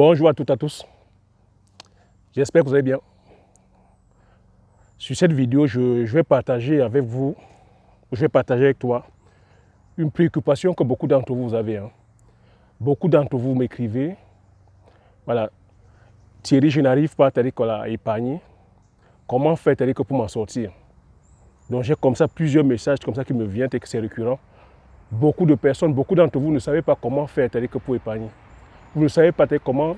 Bonjour à toutes et à tous. J'espère que vous allez bien. Sur cette vidéo, je vais partager avec vous, je vais partager avec toi une préoccupation que beaucoup d'entre vous avez. Beaucoup d'entre vous m'écrivez, voilà, Thierry, je n'arrive pas à épargner. Comment faire pour m'en sortir? Donc j'ai comme ça plusieurs messages comme ça qui me viennent et que c'est récurrent. Beaucoup de personnes, beaucoup d'entre vous ne savez pas comment faire pour épargner. Vous ne savez pas comment,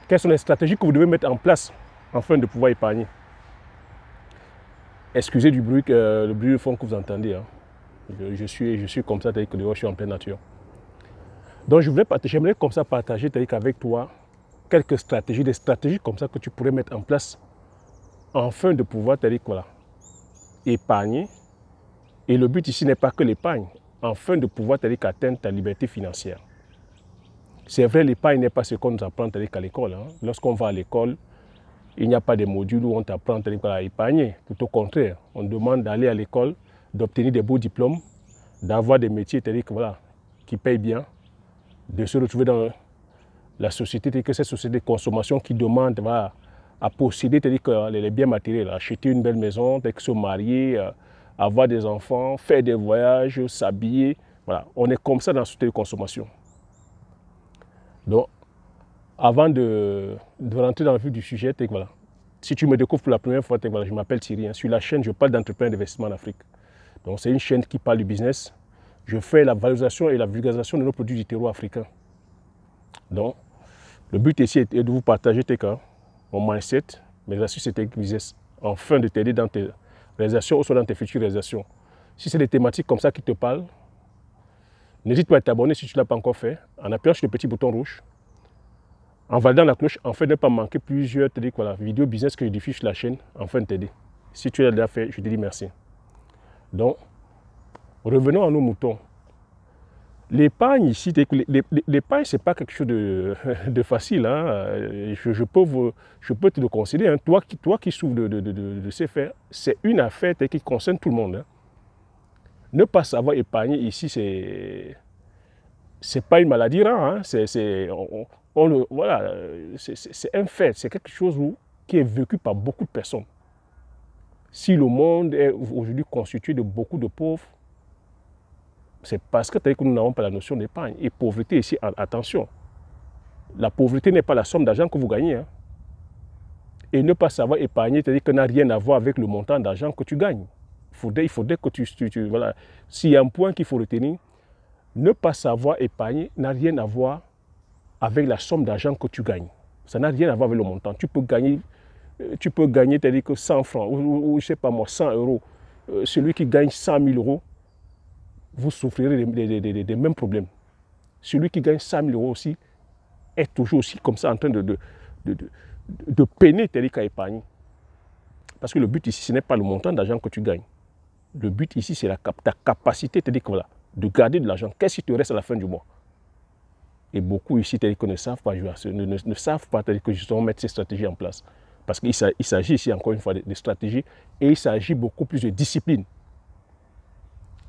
quelles sont les stratégies que vous devez mettre en place afin de pouvoir épargner. Excusez du bruit, le bruit de fond que vous entendez. Je suis comme ça, que dehors, je suis en pleine nature. Donc j'aimerais comme ça partager avec toi quelques stratégies, des stratégies comme ça que tu pourrais mettre en place afin de pouvoir épargner. Et le but ici n'est pas que l'épargne, afin de pouvoir atteindre ta liberté financière. C'est vrai, l'épargne n'est pas ce qu'on nous apprend à l'école. Lorsqu'on va à l'école, il n'y a pas de module où on t'apprend à épargner. Tout au contraire, on demande d'aller à l'école, d'obtenir des beaux diplômes, d'avoir des métiers qui payent bien, de se retrouver dans la société, que cette société de consommation qui demande à posséder les biens matériels, acheter une belle maison, se marier, avoir des enfants, faire des voyages, s'habiller. Voilà, on est comme ça dans la société de consommation. Donc, avant de rentrer dans le vif du sujet, si tu me découvres pour la première fois, je m'appelle Thierry. Sur la chaîne, je parle d'entrepreneuriat d'investissement en Afrique. Donc, c'est une chaîne qui parle du business. Je fais la valorisation et la vulgarisation de nos produits du terreau africain. Donc, le but ici est de vous partager mon mindset, mes astuces et techniques business, afin de t'aider dans tes réalisations ou dans tes futures réalisations. Si c'est des thématiques comme ça qui te parlent, n'hésite pas à t'abonner si tu ne l'as pas encore fait, en appuyant sur le petit bouton rouge, en validant la cloche, afin de ne pas manquer plusieurs vidéos business que je diffuse sur la chaîne, afin de t'aider. Si tu l'as déjà fait, je te dis merci. Donc, revenons à nos moutons. L'épargne ici, l'épargne, ce n'est pas quelque chose de facile. Je peux te le conseiller. Toi qui souffres de ces faits, c'est une affaire qui concerne tout le monde. Ne pas savoir épargner ici, c'est pas une maladie rare. C'est un fait, c'est quelque chose qui est vécu par beaucoup de personnes. Si le monde est aujourd'hui constitué de beaucoup de pauvres, c'est parce que nous n'avons pas la notion d'épargne. Et pauvreté ici, attention, la pauvreté n'est pas la somme d'argent que vous gagnez. Et ne pas savoir épargner, c'est-à-dire que ça n'a rien à voir avec le montant d'argent que tu gagnes. Il faudrait que voilà. S'il y a un point qu'il faut retenir, ne pas savoir épargner n'a rien à voir avec la somme d'argent que tu gagnes. Ça n'a rien à voir avec le montant. Tu peux gagner c'est-à-dire que 100 francs ou je ne sais pas moi, 100 euros. Celui qui gagne 100 000 euros, vous souffrirez des mêmes problèmes. Celui qui gagne 100 000 euros aussi est toujours aussi comme ça en train de peiner à épargner. Parce que le but ici, ce n'est pas le montant d'argent que tu gagnes. Le but ici, c'est ta capacité de garder de l'argent. Qu'est-ce qui te reste à la fin du mois? Et beaucoup ici ne savent pas jouer, ne savent pas justement mettre ces stratégies en place. Parce qu'il s'agit ici encore une fois de stratégies et il s'agit beaucoup plus de discipline.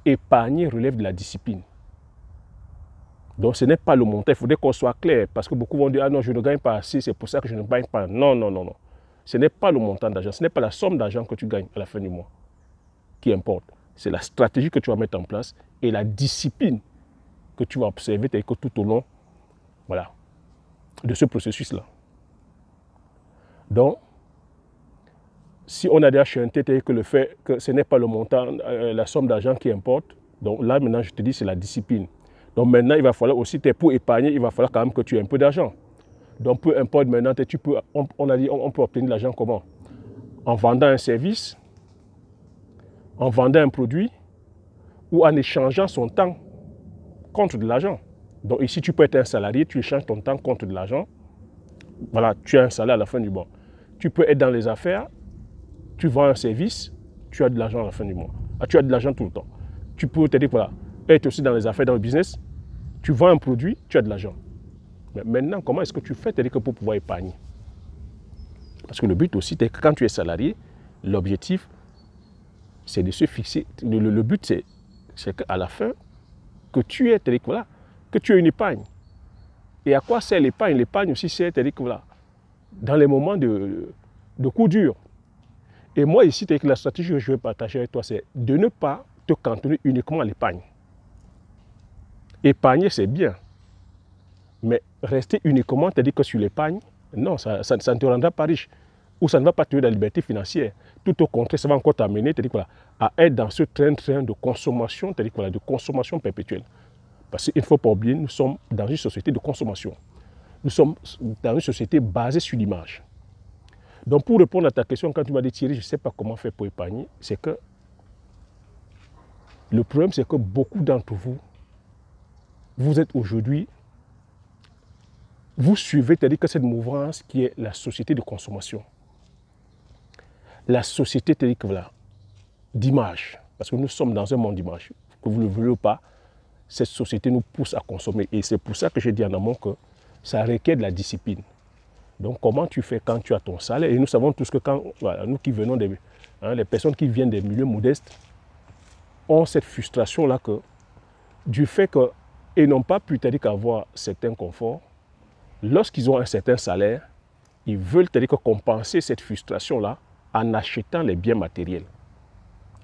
Épargner relève de la discipline. Donc ce n'est pas le montant, il faudrait qu'on soit clair. Parce que beaucoup vont dire, ah non, je ne gagne pas assez, c'est pour ça que je ne gagne pas. Non, non, non, non. Ce n'est pas le montant d'argent, ce n'est pas la somme d'argent que tu gagnes à la fin du mois qui importe. C'est la stratégie que tu vas mettre en place et la discipline que tu vas observer tout au long de ce processus-là. Donc, si on a déjà chanté que le fait que ce n'est pas le montant, la somme d'argent qui importe, donc là maintenant je te dis c'est la discipline. Donc maintenant il va falloir aussi, pour épargner, il va falloir quand même que tu aies un peu d'argent. Donc peu importe maintenant, on peut obtenir de l'argent comment? En vendant un service, en vendant un produit ou en échangeant son temps contre de l'argent. Donc ici tu peux être un salarié, tu échanges ton temps contre de l'argent. Voilà, tu as un salaire à la fin du mois. Tu peux être dans les affaires, tu vends un service, tu as de l'argent à la fin du mois. Tu as de l'argent tout le temps. Tu peux être aussi dans les affaires, dans le business, tu vends un produit, tu as de l'argent. Mais maintenant, comment est-ce que tu fais pour pouvoir épargner? Parce que le but aussi, c'est que quand tu es salarié, l'objectif, c'est de se fixer. Le but, c'est qu'à la fin, que tu aies une épargne. Et à quoi sert l'épargne? L'épargne aussi sert, c'est-à-dire que voilà, dans les moments de coups durs. Et moi ici, c'est que la stratégie que je veux partager avec toi, c'est de ne pas te cantonner uniquement à l'épargne. Épargner, c'est bien. Mais rester uniquement, c'est-à-dire que sur l'épargne, non, ça ne te rendra pas riche. Ou ça ne va pas te donner la liberté financière. Tout au contraire, ça va encore t'amener, c'est-à-dire voilà, à être dans ce train-train de consommation, c'est-à-dire voilà, de consommation perpétuelle. Parce qu'il ne faut pas oublier, nous sommes dans une société de consommation. Nous sommes dans une société basée sur l'image. Donc pour répondre à ta question, quand tu m'as dit Thierry, je ne sais pas comment faire pour épargner, c'est que le problème, c'est que beaucoup d'entre vous, vous êtes aujourd'hui, vous suivez, c'est-à-dire que cette mouvance qui est la société de consommation. La société, c'est-à-dire que voilà, d'image, parce que nous sommes dans un monde d'image, que vous ne le voulez ou pas, cette société nous pousse à consommer. Et c'est pour ça que j'ai dit en amont que ça requiert de la discipline. Donc comment tu fais quand tu as ton salaire? Et nous savons tous que quand, voilà, nous qui venons des, les personnes qui viennent des milieux modestes ont cette frustration-là que du fait qu'ils n'ont pas pu avoir certains conforts, lorsqu'ils ont un certain salaire, ils veulent compenser cette frustration-là en achetant les biens matériels,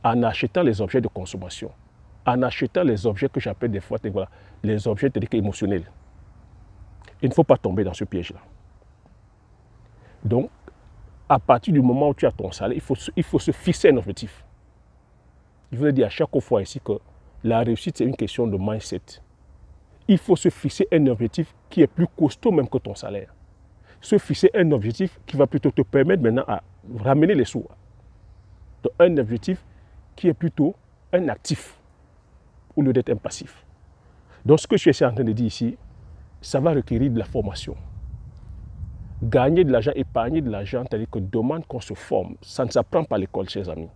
en achetant les objets de consommation, en achetant les objets que j'appelle des fois voilà, les objets émotionnels. Il ne faut pas tomber dans ce piège-là. Donc, à partir du moment où tu as ton salaire, il faut se fixer un objectif. Je vous ai dit à chaque fois ici que la réussite, c'est une question de mindset. Il faut se fixer un objectif qui est plus costaud même que ton salaire. Se fixer un objectif qui va plutôt te permettre maintenant à ramener les sous. Donc, un objectif qui est plutôt un actif au lieu d'être un passif. Donc, ce que je suis en train de dire ici, ça va requérir de la formation. Gagner de l'argent, épargner de l'argent, c'est-à-dire que demande qu'on se forme. Ça ne s'apprend pas à l'école, chers amis.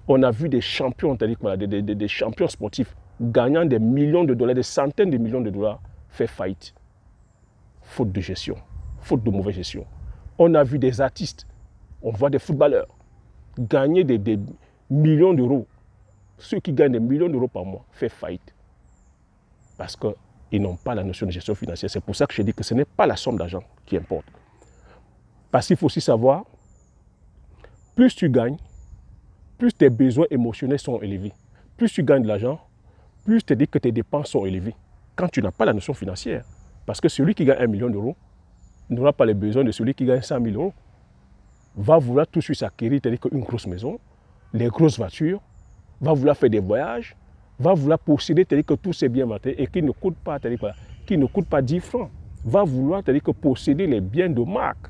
On a vu des champions, c'est-à-dire voilà, des champions sportifs gagnant des millions de dollars, des centaines de millions de dollars, faire faillite. Faute de gestion, faute de mauvaise gestion. On a vu des artistes, on voit des footballeurs gagner des millions d'euros. Ceux qui gagnent des millions d'euros par mois, faire faillite. Parce qu'ils n'ont pas la notion de gestion financière. C'est pour ça que je dis que ce n'est pas la somme d'argent qui importe. Parce qu'il faut aussi savoir, plus tu gagnes, plus tes besoins émotionnels sont élevés. Plus tu gagnes de l'argent, plus tu te dis que tes dépenses sont élevées. Quand tu n'as pas la notion financière. Parce que celui qui gagne 1 million d'euros n'aura pas les besoins de celui qui gagne 100 000 euros. Va vouloir tout de suite s'acquérir, c'est-à-dire une grosse maison, les grosses voitures, va vouloir faire des voyages, va vouloir posséder, c'est-à-dire que tous ces biens matériels et qui ne coûtent pas, qui ne coûtent pas 10 francs. Va vouloir, c'est-à-dire que posséder les biens de marque.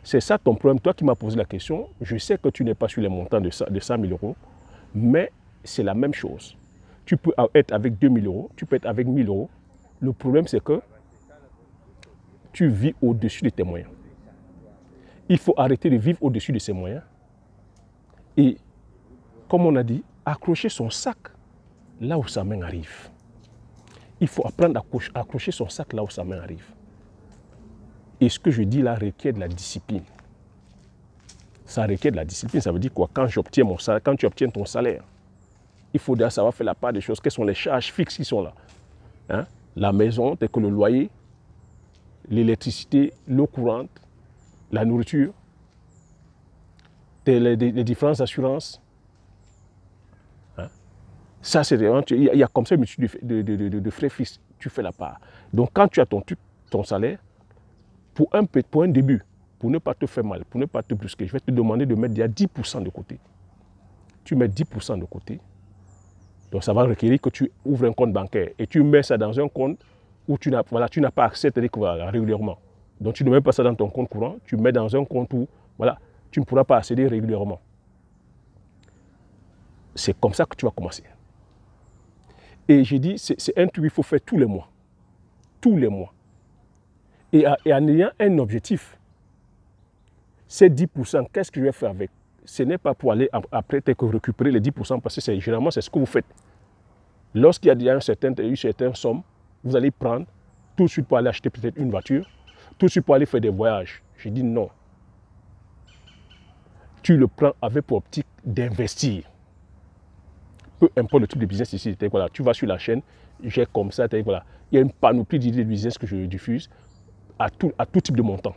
C'est ça ton problème. Toi qui m'as posé la question, je sais que tu n'es pas sur les montants de 100 000 euros, mais c'est la même chose. Tu peux être avec 2 000 euros, tu peux être avec 1 000 euros. Le problème, c'est que tu vis au-dessus de tes moyens. Il faut arrêter de vivre au-dessus de ses moyens. Et, comme on a dit, accrocher son sac là où sa main arrive. Il faut apprendre à accrocher son sac là où sa main arrive. Et ce que je dis là requiert de la discipline. Ça requiert de la discipline. Ça veut dire quoi? Quand j'obtiens mon salaire, quand tu obtiens ton salaire, il faut déjà savoir faire la part des choses. Quelles sont les charges fixes qui sont là? Hein? La maison, tel que le loyer, l'électricité, l'eau courante, la nourriture, les différentes assurances. Hein? Ça, c'est vraiment, il y a comme ça une multitude de frais fixes. Tu fais la part. Donc, quand tu as ton salaire, pour un début, pour ne pas te faire mal, pour ne pas te brusquer, je vais te demander de mettre déjà 10% de côté. Tu mets 10% de côté. Donc, ça va requérir que tu ouvres un compte bancaire et tu mets ça dans un compte où tu n'as pas accès régulièrement. Donc, tu ne mets pas ça dans ton compte courant, tu mets dans un compte où tu ne pourras pas accéder régulièrement. C'est comme ça que tu vas commencer. Et j'ai dit, c'est un truc qu'il faut faire tous les mois. Tous les mois. Et en ayant un objectif, ces 10%, qu'est-ce que je vais faire avec? Ce n'est pas pour aller après récupérer les 10% parce que généralement c'est ce que vous faites. Lorsqu'il y a déjà une certaine somme, vous allez prendre tout de suite pour aller acheter peut-être une voiture, tout de suite pour aller faire des voyages. Je dis non. Tu le prends avec pour optique d'investir. Peu importe le type de business ici, voilà, tu vas sur la chaîne, j'ai comme ça, voilà, il y a une panoplie d'idées de business que je diffuse à tout type de montant.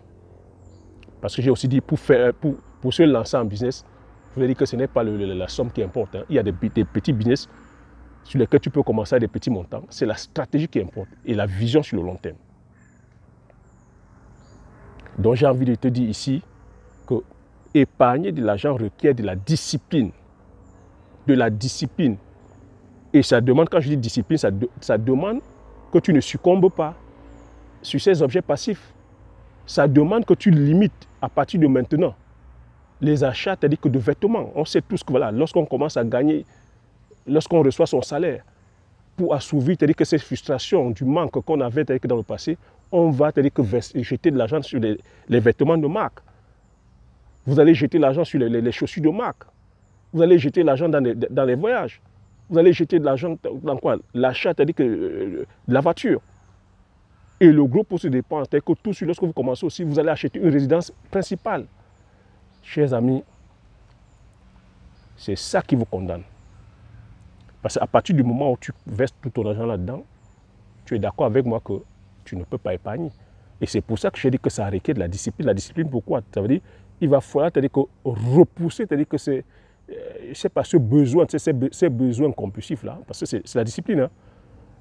Parce que j'ai aussi dit, pour se lancer en business, je vous ai dit que ce n'est pas la somme qui importe. Hein. Il y a des petits business sur lesquels tu peux commencer à des petits montants. C'est la stratégie qui importe et la vision sur le long terme. Donc j'ai envie de te dire ici que épargner de l'argent requiert de la discipline. De la discipline. Et ça demande, quand je dis discipline, ça demande que tu ne succombes pas sur ces objets passifs. Ça demande que tu limites à partir de maintenant les achats, c'est-à-dire que de vêtements. On sait tous que voilà, lorsqu'on commence à gagner, lorsqu'on reçoit son salaire, pour assouvir, c'est-à-dire que ces frustrations du manque qu'on avait c'est-à-dire que dans le passé, on va c'est-à-dire que jeter de l'argent sur les vêtements de marque. Vous allez jeter l'argent sur les chaussures de marque. Vous allez jeter l'argent dans les voyages. Vous allez jeter de l'argent dans quoi? L'achat, c'est-à-dire que de la voiture. Et le gros pour se dépense, c'est-à-dire que tout de suite, lorsque vous commencez aussi, vous allez acheter une résidence principale. Chers amis, c'est ça qui vous condamne. Parce qu'à partir du moment où tu verses tout ton argent là-dedans, tu es d'accord avec moi que tu ne peux pas épargner. Et c'est pour ça que je dis que ça requiert de la discipline. La discipline, pourquoi? Ça veut dire il va falloir repousser, c'est-à-dire que c'est pas ce besoin, ces besoins compulsifs là, parce que c'est la discipline. Hein.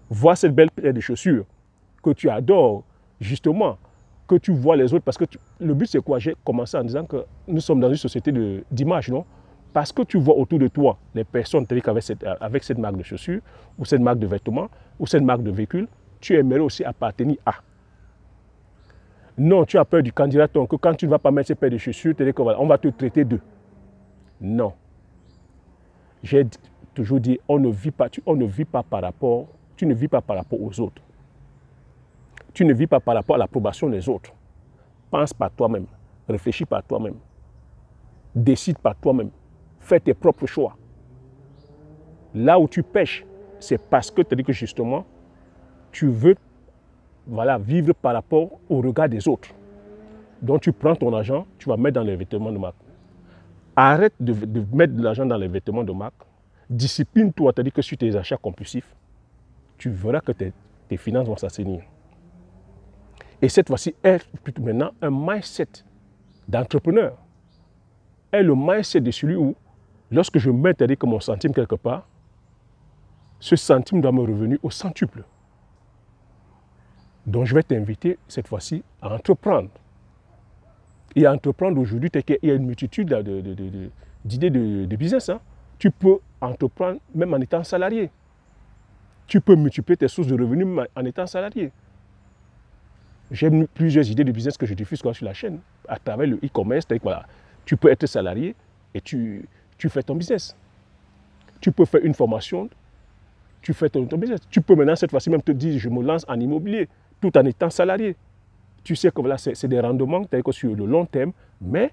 Voir cette belle paire de chaussures que tu adores, justement, que tu vois les autres, parce que le but c'est quoi? J'ai commencé en disant que nous sommes dans une société d'image, non? Parce que tu vois autour de toi les personnes avec cette marque de chaussures, ou cette marque de vêtements, ou cette marque de véhicule, tu aimerais aussi appartenir à. Non, tu as peur du candidat, que quand tu ne vas pas mettre ces paires de chaussures, on va te traiter d'eux. Non. J'ai toujours dit, on ne vit pas par rapport, tu ne vis pas par rapport aux autres. Tu ne vis pas par rapport à l'approbation des autres. Pense par toi-même, réfléchis par toi-même, décide par toi-même, fais tes propres choix. Là où tu pêches, c'est parce que tu dis que justement, tu veux vivre par rapport au regard des autres. Donc tu prends ton argent, tu vas mettre dans les vêtements de marque. Arrête de mettre de l'argent dans les vêtements de marque. Discipline-toi, c'est-à-dire que sur tes achats compulsifs, tu verras que tes finances vont s'assainir. Et cette fois-ci, est maintenant un mindset d'entrepreneur. Est le mindset de celui où, lorsque je mets c'est-à-dire que mon centime quelque part, ce centime doit me revenir au centuple. Donc je vais t'inviter cette fois-ci à entreprendre. Et à entreprendre aujourd'hui, il y a une multitude d'idées de business. Hein. Tu peux entreprendre même en étant salarié. Tu peux multiplier tes sources de revenus même en étant salarié. J'ai plusieurs idées de business que je diffuse sur la chaîne à travers le e-commerce. Voilà, tu peux être salarié et tu fais ton business. Tu peux faire une formation, tu fais ton business. Tu peux maintenant cette fois-ci même te dire je me lance en immobilier tout en étant salarié. Tu sais que voilà, c'est des rendements sur le long terme, mais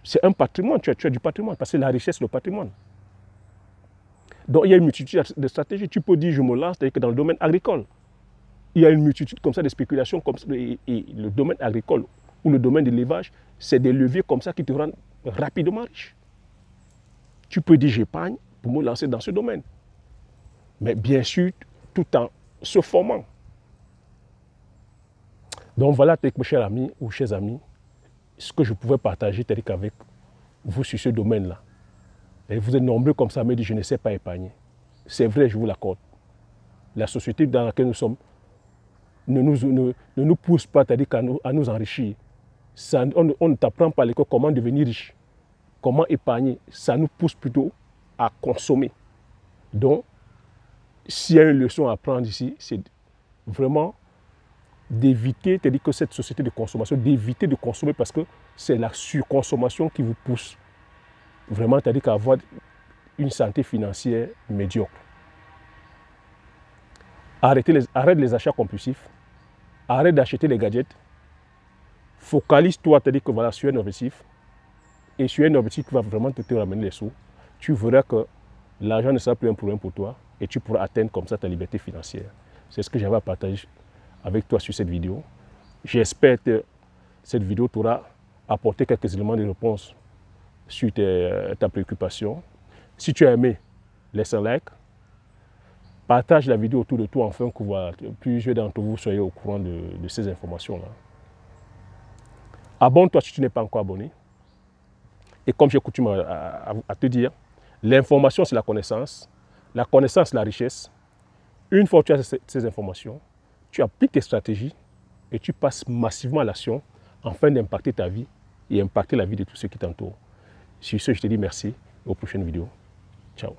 c'est un patrimoine, tu as du patrimoine, parce que la richesse, c'est le patrimoine. Donc il y a une multitude de stratégies. Tu peux dire je me lance dans le domaine agricole. Il y a une multitude comme ça de spéculations, et le domaine agricole ou le domaine de l'élevage, c'est des leviers comme ça qui te rendent rapidement riche. Tu peux dire j'épargne pour me lancer dans ce domaine. Mais bien sûr, tout en se formant. Donc voilà, mes chers amis ou chers amis, ce que je pouvais partager avec vous sur ce domaine-là. Et vous êtes nombreux comme ça à me dire je ne sais pas épargner. C'est vrai, je vous l'accorde. La société dans laquelle nous sommes ne nous pousse pas à nous enrichir. On ne t'apprend pas à l'école comment devenir riche, comment épargner. Ça nous pousse plutôt à consommer. Donc, s'il y a une leçon à apprendre ici, c'est vraiment d'éviter, c'est-à-dire que cette société de consommation, d'éviter de consommer parce que c'est la surconsommation qui vous pousse vraiment, c'est-à-dire qu'à avoir une santé financière médiocre. Arrête les achats compulsifs, arrête d'acheter les gadgets, focalise-toi, c'est-à-dire que voilà, sur un objectif, et sur un objectif qui va vraiment te ramener les sous, tu verras que l'argent ne sera plus un problème pour toi et tu pourras atteindre comme ça ta liberté financière. C'est ce que j'avais à partager avec toi sur cette vidéo. J'espère que cette vidéo t'aura apporté quelques éléments de réponse sur ta préoccupation. Si tu as aimé, laisse un like. Partage la vidéo autour de toi afin que voilà, plusieurs d'entre vous soyez au courant de ces informations-là. Abonne-toi si tu n'es pas encore abonné. Et comme j'ai coutume à te dire, l'information, c'est la connaissance la richesse. Une fois que tu as ces informations, tu appliques tes stratégies et tu passes massivement à l'action afin d'impacter ta vie et impacter la vie de tous ceux qui t'entourent. Sur ce, je te dis merci et aux prochaines vidéos. Ciao.